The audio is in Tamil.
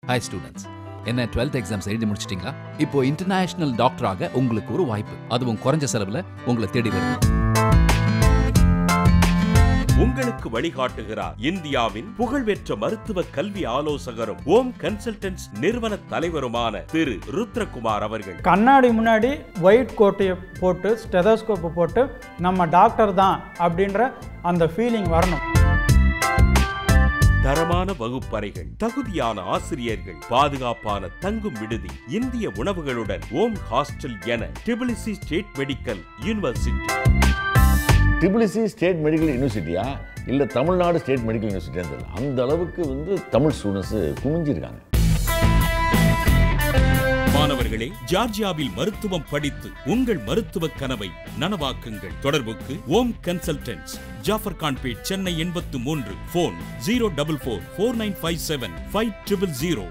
ஹாய் ஸ்டூடெண்ட்ஸ், என்ன 12th எக்ஸாம்ஸ் எழுதி முடிச்சிட்டீங்களா? இப்போ இன்டர்நேஷனல் டாக்டராக உங்களுக்கு ஒரு வாய்ப்பு, அதுவும் குறைஞ்ச செலவுல உங்களை தேடி வருது. உங்களுக்கு வழிகாட்டுகிறார் இந்தியாவின் புகழ்பெற்ற மருத்துவ கல்வி ஆலோசகரும் ஓம் கன்சல்டன்ட்ஸ் நிறுவன தலைவருமான திரு ருத்ரகுமார் அவர்கள். கண்ணாடி முன்னாடி ஒயிட் கோட்டையை போட்டு ஸ்டெதோஸ்கோப் போட்டு நம்ம டாக்டர் தான் அப்படின்ற அந்த ஃபீலிங் வரணும். தரமான வகுப்பறைகள், தகுதியான ஆசிரியர்கள், பாதுகாப்பான தங்கும் விடுதி, இந்திய உணவுகளுடன் ஓம் ஹாஸ்டல் என Tbilisi state medical university. Tbilisi state medical யூனிவர்சிட்டியா இல்லை தமிழ்நாடு ஸ்டேட் மெடிக்கல் யூனிவர்சிட்டியா தெரியல. அந்த அளவுக்கு தமிழ் ஸ்டூடெண்ட்ஸ் குமிஞ்சிருக்காங்க. மாணவர்களே, ஜார்ஜியாவில் மருத்துவம் படித்து உங்கள் மருத்துவ கனவை நனவாக்குங்கள். தொடர்புக்கு ஓம் கன்சல்டன்ட்ஸ், ஜாஃபர் கான்பேட், சென்னை 83. ஃபோன் 044 4957 5000.